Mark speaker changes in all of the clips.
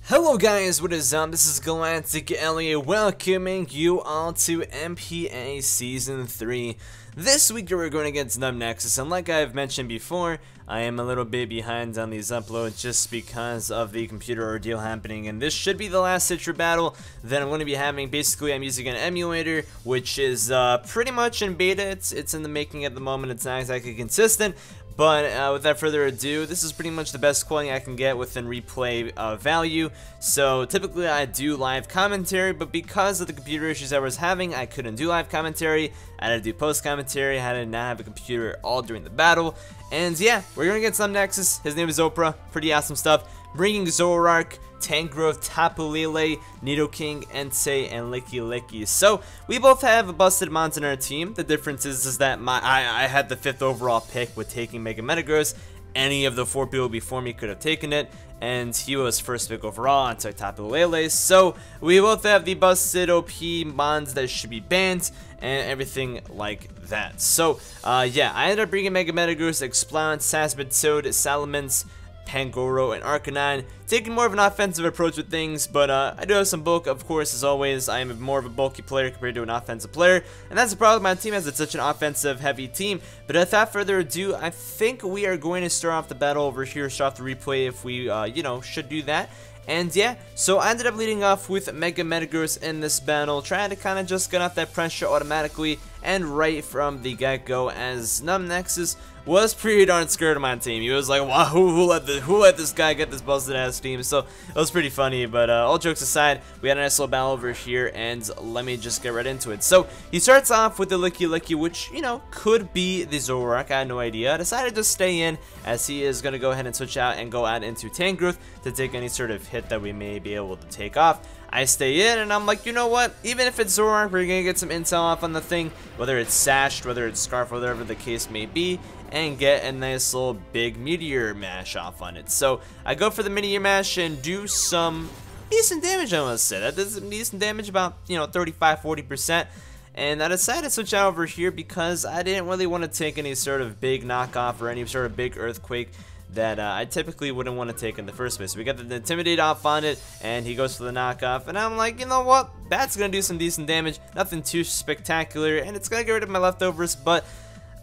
Speaker 1: Hello guys, what is up? This is GalacticElliot welcoming you all to NPA Season 3. This week we're going against NumbNexus, and like I've mentioned before, I am a little bit behind on these uploads just because of the computer ordeal happening, and this should be the last Citra battle that I'm going to be having. Basically, I'm using an emulator, which is pretty much in beta. It's in the making at the moment. It's not exactly consistent. But without further ado, this is pretty much the best quality I can get within replay value. So typically I do live commentary, but because of the computer issues I was having, I couldn't do live commentary. I had to do post commentary. I had to not have a computer all during the battle. And yeah, we're going against NumbNexus. His name is Oprah. Pretty awesome stuff. Bringing Zoroark, Tangrowth, Tapu Lele, Nidoking, Entei, and Licky. So we both have a busted mons in our team. The difference is that I had the 5th overall pick with taking Mega Metagross. Any of the 4 people before me could have taken it, and he was first pick overall and took Tapu Lele. So we both have the busted OP mons that should be banned and everything like that. So yeah, I ended up bringing Mega Metagross, Exploud, Sassbitoad, Salamence, Pangoro, and Arcanine, taking more of an offensive approach with things, but I do have some bulk, of course. As always, I am more of a bulky player compared to an offensive player, and that's the problem with my team, as it's such an offensive heavy team. But without further ado, I think we are going to start off the battle over here, start off the replay if we, you know, should do that. And yeah, so I ended up leading off with Mega Metagross in this battle, trying to kind of just get off that pressure automatically and right from the get-go, as NumbNexus was pretty darn scared of my team. He was like, wow, who let this guy get this busted ass team? So it was pretty funny, but all jokes aside, we had a nice little battle over here, and let me just get right into it. So he starts off with the Licky, which, you know, could be the Zoroark. I had no idea. I decided to stay in, as he is going to go ahead and switch out and go out into Tangrowth to take any sort of hit that we may be able to take off. I stay in, and I'm like, you know what, even if it's Zoroark, we're gonna get some intel off on the thing, whether it's Sashed, whether it's Scarf, whatever the case may be, and get a nice little big Meteor Mash off on it. So I go for the Meteor Mash and do some decent damage, I must say. That does some decent damage, about, you know, 35–40%. And I decided to switch out over here because I didn't really want to take any sort of big knockoff or any sort of big earthquake that I typically wouldn't want to take in the first place. We got the Intimidate off on it, and he goes for the knockoff, and I'm like, you know what, that's going to do some decent damage, nothing too spectacular, and it's going to get rid of my leftovers. But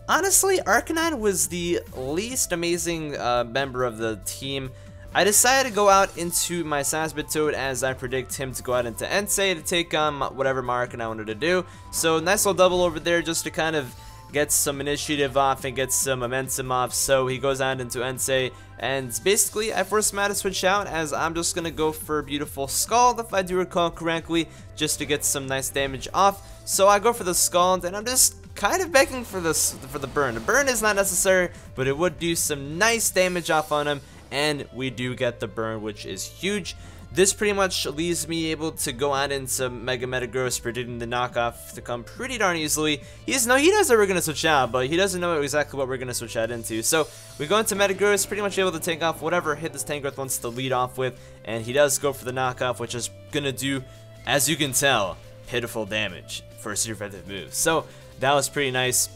Speaker 1: honestly, Arcanine was the least amazing member of the team. I decided to go out into my Sassbitoad, as I predict him to go out into Entei to take on whatever my Arcanine wanted to do. So nice little double over there just to kind of get some initiative off and get some momentum off. So he goes out into Entei, and basically I forced him out to switch out, as I'm just gonna go for Beautiful Scald, if I do recall correctly, just to get some nice damage off. So I go for the Scald, and I'm just kind of begging for the burn. The burn is not necessary, but it would do some nice damage off on him, and we do get the burn, which is huge. This pretty much leaves me able to go out into Mega Metagross, predicting the knockoff to come pretty darn easily. He knows that we're going to switch out, but he doesn't know exactly what we're going to switch out into. So we go into Metagross, pretty much able to take off whatever hit this Tangrowth wants to lead off with, and he does go for the knockoff, which is going to do, as you can tell, pitiful damage for a super effective move. So that was pretty nice.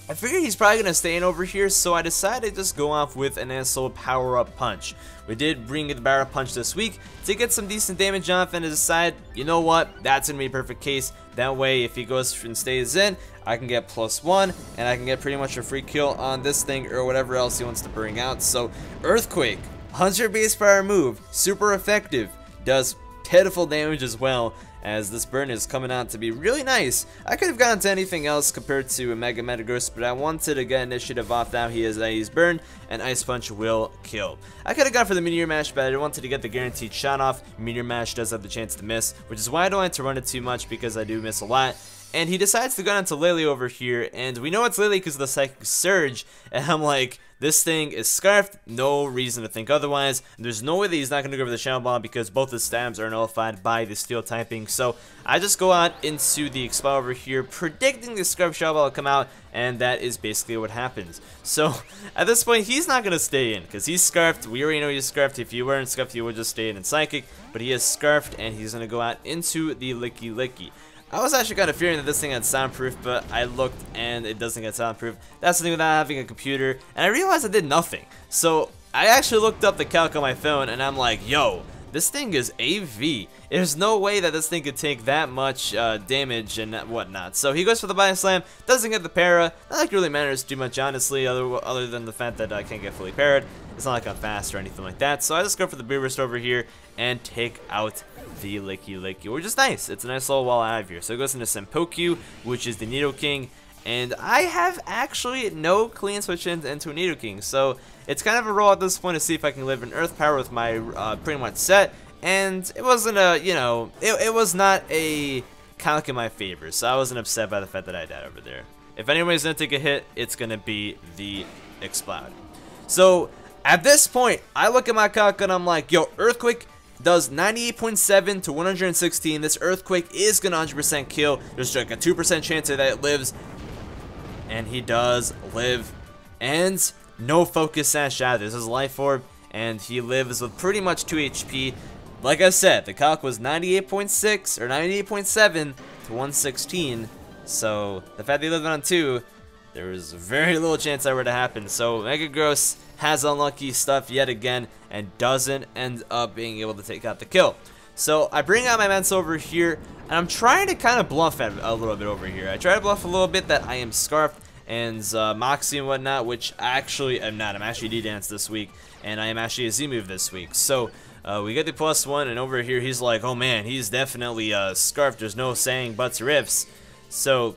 Speaker 1: I figured he's probably going to stay in over here, so I decided to just go off with an nice little power-up punch. We did bring the power-up punch this week to get some decent damage off, and to decide, you know what, that's going to be a perfect case. That way, if he goes and stays in, I can get +1, and I can get pretty much a free kill on this thing or whatever else he wants to bring out. So, Earthquake, 100 base power move, super effective, does pitiful damage as well, as this burn is coming out to be really nice. I could have gone to anything else compared to a Mega Metagross, but I wanted to get initiative off now. He's burned, and Ice Punch will kill. I could have gone for the Meteor Mash, but I wanted to get the guaranteed shot off. Meteor Mash does have the chance to miss, which is why I don't like to run it too much, because I do miss a lot. And he decides to go down to Lele over here, and we know it's Lele because of the Psychic Surge, and I'm like, this thing is scarfed, no reason to think otherwise. There's no way that he's not going to go for the Shadow Ball, because both his stabs are nullified by the Steel typing. So I just go out into the Exploud over here, predicting the Scarf Shadow Ball will come out, and that is basically what happens. So at this point, he's not going to stay in, because he's scarfed. We already know he's scarfed. If you weren't scarfed, you would just stay in Psychic, but he is scarfed, and he's going to go out into the Licky. I was actually kind of fearing that this thing had soundproof, but I looked and it doesn't get soundproof. That's the thing without having a computer, and I realized I did nothing. So I actually looked up the calc on my phone, and I'm like, yo, this thing is AV. There's no way that this thing could take that much damage and whatnot. So he goes for the body slam, doesn't get the para. Not like it really matters too much, honestly, other than the fact that I can't get fully parried. It's not like I'm fast or anything like that. So I just go for the Boo Burst over here and take out the Licky, which is nice. It's a nice little wall out of here. So it goes into Senpokyu, which is the Nidoking. And I have actually no clean switch into a Nidoking, so it's kind of a roll at this point to see if I can live in Earth Power with my pretty much set. And it wasn't a, you know, it was not a calc in my favor, so I wasn't upset by the fact that I died over there. If anybody's gonna take a hit, it's gonna be the Explode. So at this point, I look at my calc and I'm like, yo, Earthquake does 98.7 to 116. This Earthquake is gonna 100% kill. There's like a 2% chance that it lives. And he does live, and no focus sash either. This is Life Orb, and he lives with pretty much 2 HP. Like I said, the calc was 98.6 or 98.7 to 116, so the fact that he lived on 2, there was very little chance that were to happen. So Mega Gross has unlucky stuff yet again, and doesn't end up being able to take out the kill. So I bring out my Ments over here, and I'm trying to kind of bluff a little bit over here. I try to bluff a little bit that I am Scarfed and Moxie and whatnot, which actually I'm not. I'm actually D-Dance this week, and I am actually a Z-Move this week. So we get the +1, and over here he's like, oh man, he's definitely Scarfed. There's no saying buts or ifs. So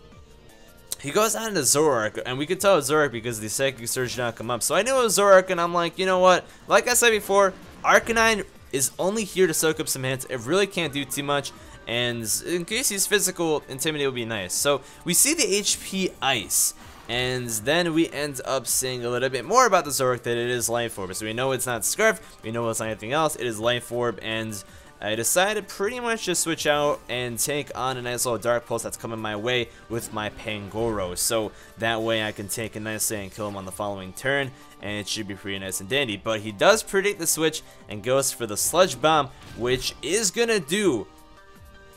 Speaker 1: he goes on to Zoroark, and we could tell it's Zoroark because the Psychic Surge did not come up. So I knew it was Zoroark, and I'm like, you know what? Like I said before, Arcanine is only here to soak up some hits. It really can't do too much, and in case he's physical, Intimidate would be nice. So we see the HP Ice, and then we end up seeing a little bit more about the Zoroark, that it is Life Orb. So we know it's not Scarf, we know it's not anything else, it is Life Orb, and I decided pretty much to switch out and take on a nice little Dark Pulse that's coming my way with my Pangoro. So that way I can take a nice hit and kill him on the following turn, and it should be pretty nice and dandy. But he does predict the switch and goes for the Sludge Bomb, which is gonna do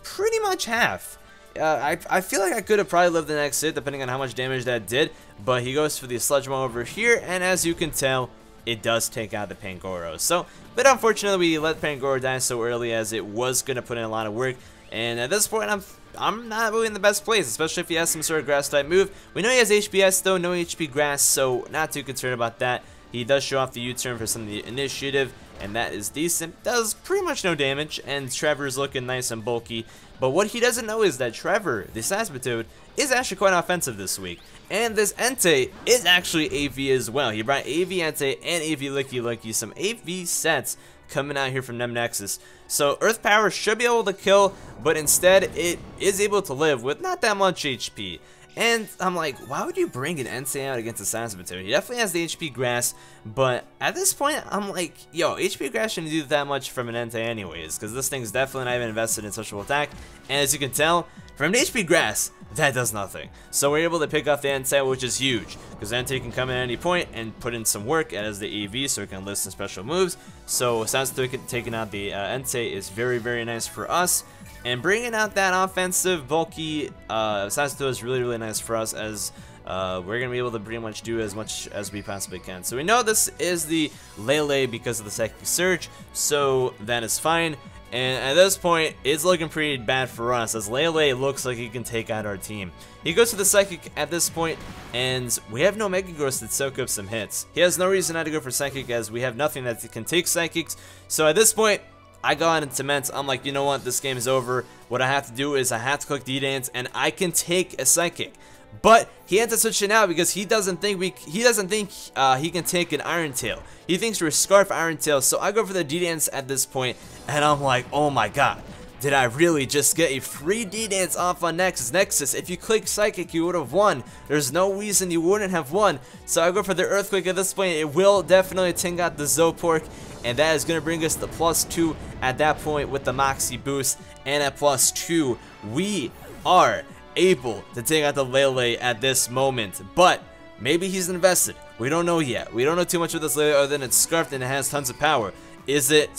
Speaker 1: pretty much half. I feel like I could have probably lived the next hit depending on how much damage that did, but he goes for the Sludge Bomb over here, and as you can tell, it does take out the Pangoro. So, but unfortunately we let Pangoro die so early, as it was going to put in a lot of work, and at this point I'm not really in the best place, especially if he has some sort of grass type move. We know he has HPS though, no HP grass, so not too concerned about that. He does show off the U-turn for some of the initiative, and that is decent. Does pretty much no damage, and Trevor's looking nice and bulky. But what he doesn't know is that Trevor, the Saspatoad, is actually quite offensive this week. And this Entei is actually AV as well. He brought AV Entei and AV Licky, some AV sets coming out here from NumbNexus. So Earth Power should be able to kill, but instead it is able to live with not that much HP. And I'm like, why would you bring an Entei out against a Saspatoad? He definitely has the HP Grass, but at this point, I'm like, yo, HP Grass shouldn't do that much from an Entei anyways, because this thing's definitely not even invested in social attack. And as you can tell, from an HP Grass, that does nothing. So we're able to pick off the Entei, which is huge, because Entei can come in at any point and put in some work as the AV, so it can list some special moves. So Saspatoad taking out the Entei is very, very nice for us. And bringing out that offensive, bulky Saspatoad is really, really nice for us, as we're going to be able to pretty much do as much as we possibly can. So we know this is the Lele because of the Psychic Surge, so that is fine. And at this point, it's looking pretty bad for us, as Lele looks like he can take out our team. He goes to the Psychic at this point, and we have no Mega Gross that soak up some hits. He has no reason not to go for Psychic, as we have nothing that can take Psychics. So at this point, I got into Ments. I'm like, you know what, this game is over. What I have to do is I have to click D-Dance, and I can take a Psychic. But he had to switch it out because he doesn't think he can take an Iron Tail. He thinks we're Scarf Iron Tail. So I go for the D-Dance at this point, and I'm like, oh my god, did I really just get a free D-Dance off on Nexus? Nexus, if you click Psychic, you would have won. There's no reason you wouldn't have won. So I go for the Earthquake at this point. It will definitely take out the Zopork, and that is going to bring us to +2 at that point with the Moxie boost. And at +2, we are able to take out the Lele at this moment. But maybe he's invested. We don't know yet. We don't know too much of this Lele other than it's Scarfed and it has tons of power. Is it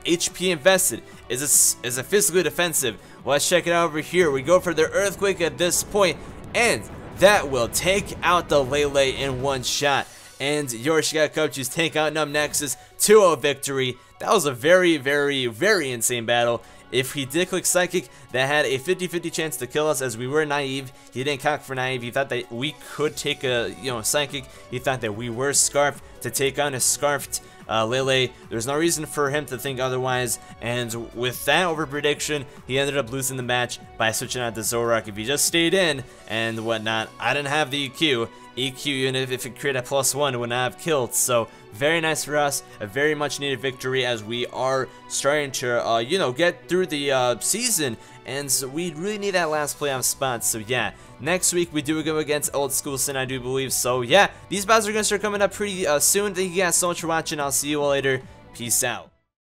Speaker 1: HP invested? Is it physically defensive? Well, let's check it out over here. We go for the Earthquake at this point, and that will take out the Lele in one shot. And your Chicago Cubchoos take out NumbNexus 2-0 victory. that was a very, very, very insane battle. If he did click Psychic, that had a 50-50 chance to kill us, as we were naive. He didn't calc for naive. He thought that we could take a, Psychic. He thought that we were Scarfed to take on a Scarfed Lele. There's no reason for him to think otherwise, and with that over prediction, he ended up losing the match by switching out to Zorak. If he just stayed in and whatnot, I didn't have the EQ. Even if it created a +1, it would not have killed. So very nice for us, a very much needed victory, as we are starting to get through the season, and so we really need that last playoff spot. So yeah, next week we do go against Old School Sin, I do believe. So yeah, these battles are gonna start coming up pretty soon. Thank you guys so much for watching. I'll see you all later. Peace out.